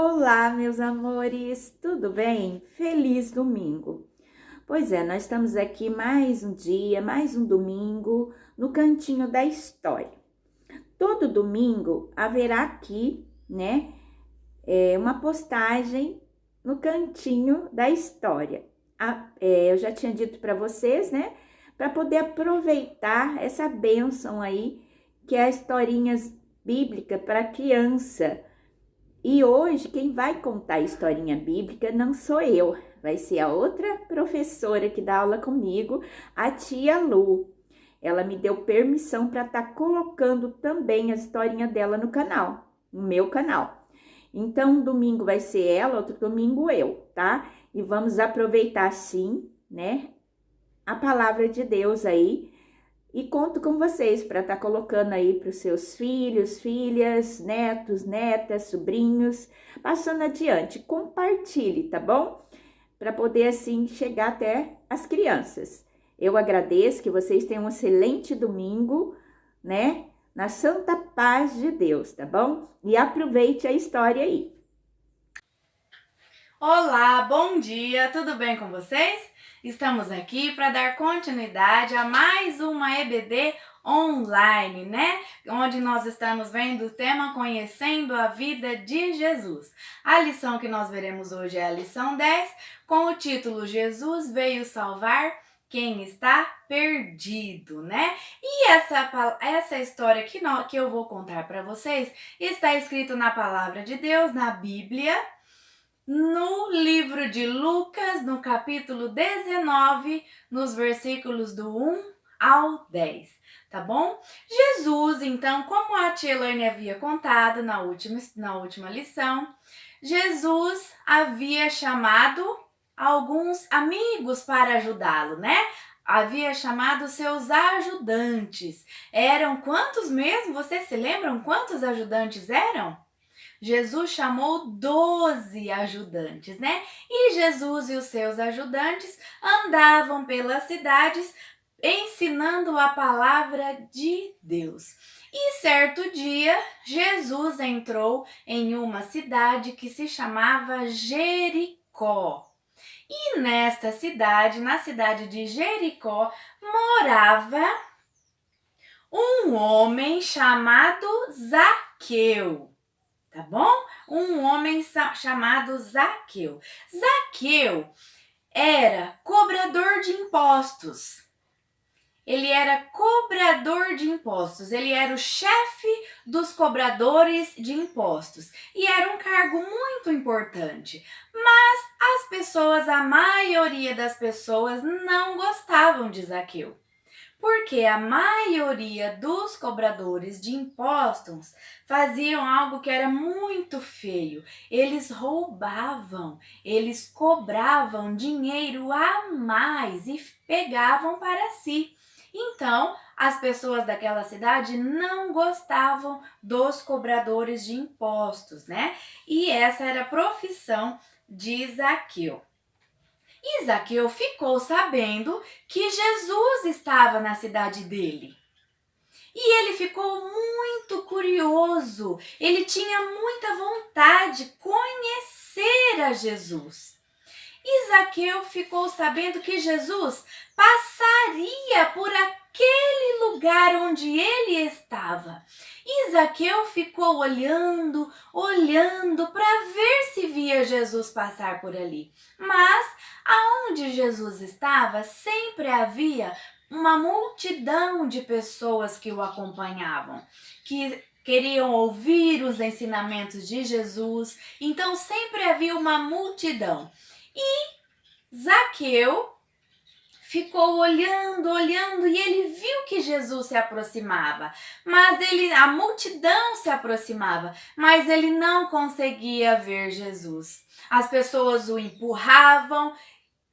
Olá, meus amores, tudo bem? Feliz domingo! Pois é, nós estamos aqui mais um dia, mais um domingo no cantinho da história. Todo domingo haverá aqui, né, uma postagem no cantinho da história. Eu já tinha dito para vocês, né, para poder aproveitar essa bênção aí, que é a historinhas bíblica para criança. E hoje quem vai contar a historinha bíblica não sou eu, vai ser a outra professora que dá aula comigo, a tia Lu. Ela me deu permissão para estar colocando também a historinha dela no canal, no meu canal. Então, um domingo vai ser ela, outro domingo eu, tá? E vamos aproveitar sim, né, a palavra de Deus aí. E conto com vocês para estar colocando aí para os seus filhos, filhas, netos, netas, sobrinhos, passando adiante. Compartilhe, tá bom? Para poder assim chegar até as crianças. Eu agradeço que vocês tenham um excelente domingo, né? Na santa paz de Deus, tá bom? E aproveite a história aí. Olá, bom dia, tudo bem com vocês? Estamos aqui para dar continuidade a mais uma EBD online, né? Onde nós estamos vendo o tema Conhecendo a Vida de Jesus. A lição que nós veremos hoje é a lição 10, com o título Jesus veio salvar quem está perdido, né? E essa história que eu vou contar para vocês está escrito na palavra de Deus, na Bíblia, no livro de Lucas, no capítulo 19, nos versículos do 1 ao 10, tá bom? Jesus, então, como a tia Elaine havia contado na última lição, Jesus havia chamado alguns amigos para ajudá-lo, né? Havia chamado seus ajudantes. Eram quantos mesmo? Vocês se lembram quantos ajudantes eram? Jesus chamou 12 ajudantes, né? E Jesus e os seus ajudantes andavam pelas cidades ensinando a palavra de Deus. E certo dia, Jesus entrou em uma cidade que se chamava Jericó. E nesta cidade, na cidade de Jericó, morava um homem chamado Zaqueu. Tá bom? Um homem chamado Zaqueu. Zaqueu era cobrador de impostos. Ele era cobrador de impostos. Ele era o chefe dos cobradores de impostos. E era um cargo muito importante. Mas as pessoas, a maioria das pessoas, não gostavam de Zaqueu. Porque a maioria dos cobradores de impostos faziam algo que era muito feio. Eles roubavam, eles cobravam dinheiro a mais e pegavam para si. Então, as pessoas daquela cidade não gostavam dos cobradores de impostos, né? E essa era a profissão de Zaqueu. E Zaqueu ficou sabendo que Jesus estava na cidade dele. E ele ficou muito curioso, ele tinha muita vontade de conhecer a Jesus. E Zaqueu ficou sabendo que Jesus passaria por aquele lugar onde ele estava. E Zaqueu ficou olhando para ver se via Jesus passar por ali. Mas aonde Jesus estava, sempre havia uma multidão de pessoas que o acompanhavam, que queriam ouvir os ensinamentos de Jesus. Então sempre havia uma multidão. E Zaqueu ficou olhando e ele viu que Jesus se aproximava, mas a multidão se aproximava, mas ele não conseguia ver Jesus. As pessoas o empurravam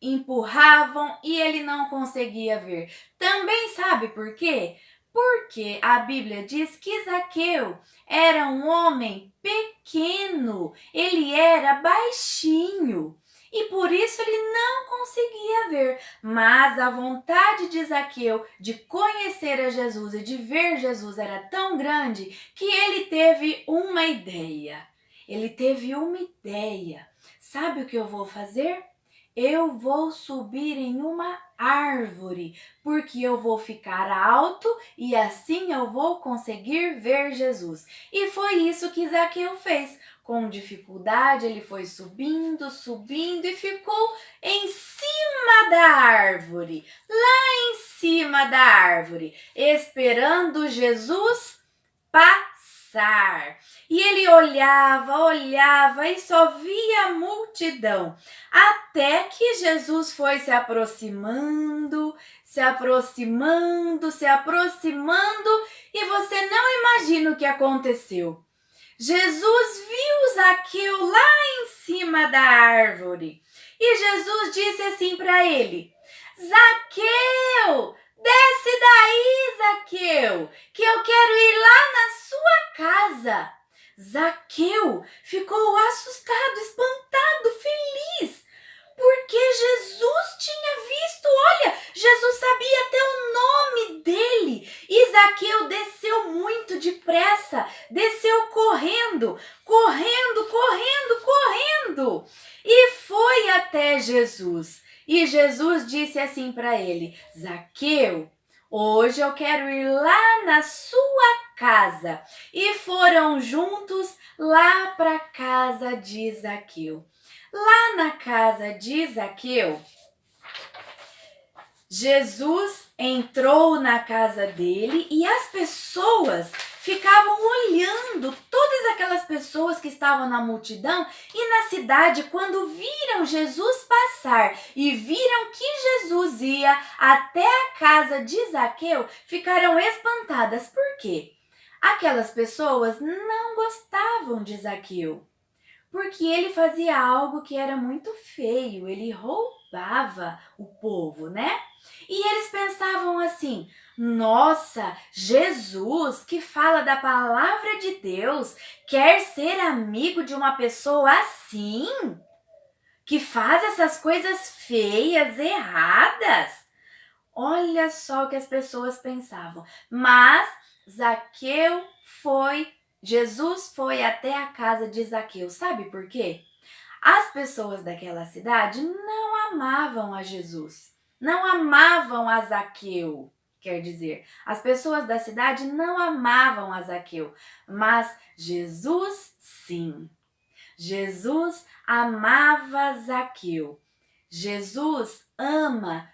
e ele não conseguia ver. Também sabe por quê? Porque a Bíblia diz que Zaqueu era um homem pequeno, ele era baixinho. E por isso ele não conseguia ver. Mas a vontade de Zaqueu de conhecer a Jesus e de ver Jesus era tão grande que ele teve uma ideia. ele teve uma ideia. Sabe o que eu vou fazer? Eu vou subir em uma árvore, porque eu vou ficar alto e assim eu vou conseguir ver Jesus. E foi isso que Zaqueu fez. Com dificuldade, ele foi subindo, subindo e ficou em cima da árvore, lá em cima da árvore, esperando Jesus passar. E ele olhava, olhava e só via a multidão, até que Jesus foi se aproximando, se aproximando, se aproximando, e você não imagina o que aconteceu. Jesus viu Zaqueu lá em cima da árvore e Jesus disse assim para ele: Zaqueu, desce daí, Zaqueu, que eu quero ir lá na sua casa. Zaqueu ficou assustado, espantado, feliz, porque Jesus tinha visto, olha, Jesus sabia até o nome dele. E Zaqueu desceu muito depressa, desceu correndo, correndo, correndo, correndo, e foi até Jesus. E Jesus disse assim para ele: Zaqueu, hoje eu quero ir lá na sua casa. E foram juntos lá para a casa de Zaqueu. Lá na casa de Zaqueu, Jesus entrou na casa dele e as pessoas ficavam olhando, todas aquelas pessoas que estavam na multidão e na cidade, quando viram Jesus passar e viram que Jesus ia até a casa de Zaqueu, ficaram espantadas. Por quê? Aquelas pessoas não gostavam de Zaqueu, porque ele fazia algo que era muito feio, ele roubava o povo, né? E eles pensavam assim: nossa, Jesus, que fala da palavra de Deus, quer ser amigo de uma pessoa assim? Que faz essas coisas feias, erradas? Olha só o que as pessoas pensavam. Mas Jesus foi até a casa de Zaqueu. Sabe por quê? As pessoas daquela cidade não amavam a Jesus, não amavam a Zaqueu. Quer dizer, as pessoas da cidade não amavam a Zaqueu, mas Jesus sim. Jesus amava Zaqueu. Jesus ama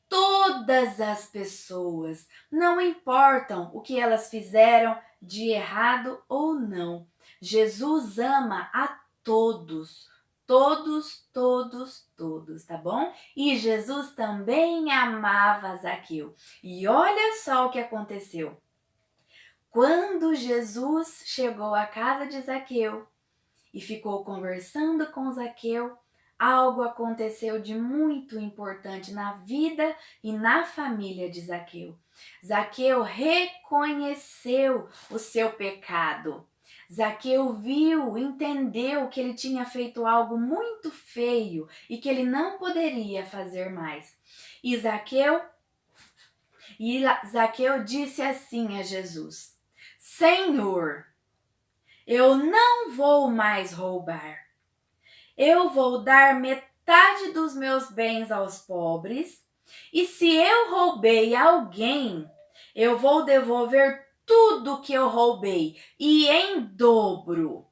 todas as pessoas, não importam o que elas fizeram de errado ou não. Jesus ama a todos, todos, todos, todos, tá bom? E Jesus também amava Zaqueu. E olha só o que aconteceu. Quando Jesus chegou à casa de Zaqueu e ficou conversando com Zaqueu, algo aconteceu de muito importante na vida e na família de Zaqueu. Zaqueu reconheceu o seu pecado. Zaqueu viu, entendeu que ele tinha feito algo muito feio e que ele não poderia fazer mais. E Zaqueu disse assim a Jesus: Senhor, eu não vou mais roubar. Eu vou dar metade dos meus bens aos pobres, e se eu roubei alguém, eu vou devolver tudo que eu roubei, e em dobro.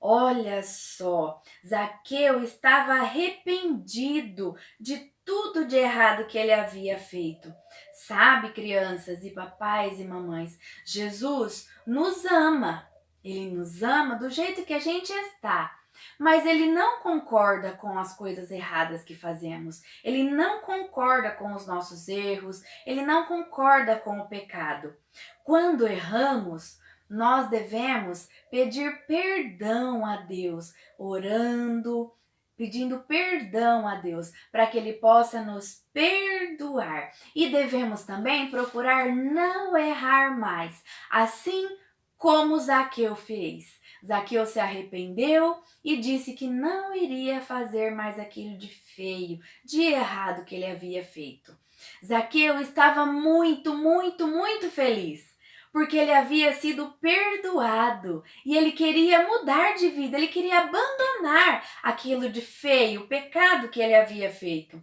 Olha só, Zaqueu estava arrependido de tudo de errado que ele havia feito. Sabe, crianças e papais e mamães, Jesus nos ama. Ele nos ama do jeito que a gente está. Mas ele não concorda com as coisas erradas que fazemos. Ele não concorda com os nossos erros. Ele não concorda com o pecado. Quando erramos, nós devemos pedir perdão a Deus, orando, pedindo perdão a Deus, para que Ele possa nos perdoar. E devemos também procurar não errar mais, assim como Zaqueu fez. Zaqueu se arrependeu e disse que não iria fazer mais aquilo de feio, de errado que ele havia feito. Zaqueu estava muito, muito, muito feliz, porque ele havia sido perdoado e ele queria mudar de vida, ele queria abandonar aquilo de feio, o pecado que ele havia feito.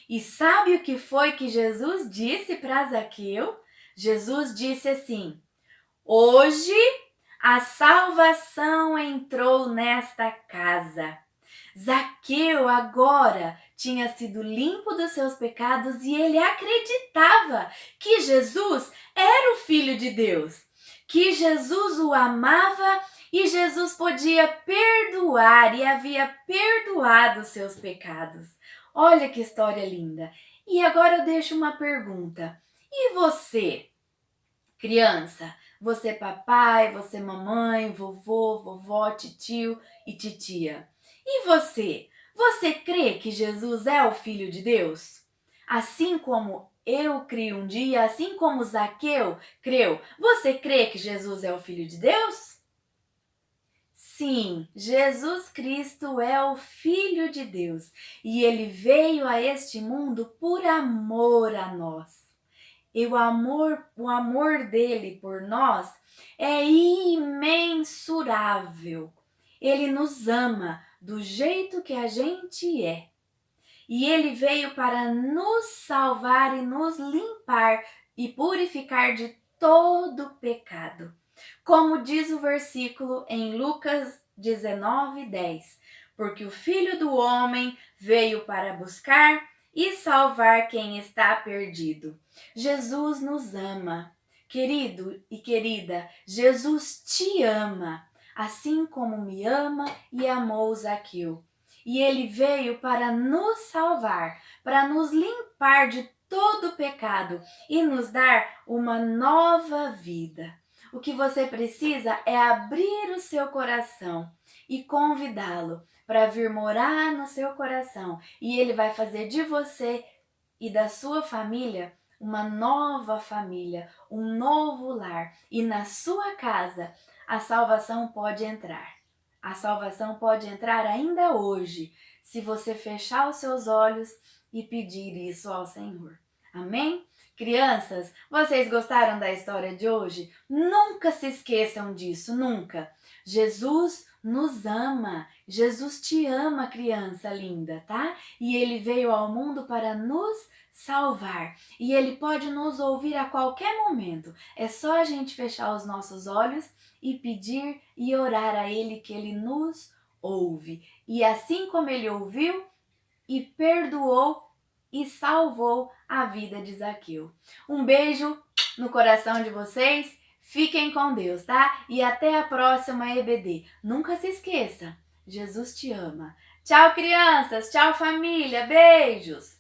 E sabe o que foi que Jesus disse para Zaqueu? Jesus disse assim: hoje a salvação entrou nesta casa. Zaqueu agora tinha sido limpo dos seus pecados e ele acreditava que Jesus era o Filho de Deus, que Jesus o amava e Jesus podia perdoar e havia perdoado os seus pecados. Olha que história linda! E agora eu deixo uma pergunta. E você, criança? Você papai, você mamãe, vovô, vovó, titio e titia. E você? Você crê que Jesus é o Filho de Deus? Assim como eu criei um dia, assim como Zaqueu creu, você crê que Jesus é o Filho de Deus? Sim, Jesus Cristo é o Filho de Deus e ele veio a este mundo por amor a nós. E o amor dele por nós é imensurável. Ele nos ama do jeito que a gente é. E ele veio para nos salvar e nos limpar e purificar de todo pecado. Como diz o versículo em Lucas 19:10, porque o Filho do Homem veio para buscar e salvar quem está perdido. Jesus nos ama. Querido e querida, Jesus te ama, assim como me ama e amou Zaqueu. E ele veio para nos salvar, para nos limpar de todo pecado e nos dar uma nova vida. O que você precisa é abrir o seu coração e convidá-lo para vir morar no seu coração. E ele vai fazer de você e da sua família uma nova família, um novo lar. E na sua casa a salvação pode entrar. A salvação pode entrar ainda hoje, se você fechar os seus olhos e pedir isso ao Senhor. Amém? Crianças, vocês gostaram da história de hoje? Nunca se esqueçam disso, nunca. Jesus nos ama. Jesus te ama, criança linda, tá? E ele veio ao mundo para nos salvar. E ele pode nos ouvir a qualquer momento. É só a gente fechar os nossos olhos e pedir e orar a ele que ele nos ouve. E assim como ele ouviu e perdoou e salvou a vida de Zaqueu. Um beijo no coração de vocês. Fiquem com Deus, tá? E até a próxima EBD. Nunca se esqueça, Jesus te ama. Tchau, crianças. Tchau, família. Beijos.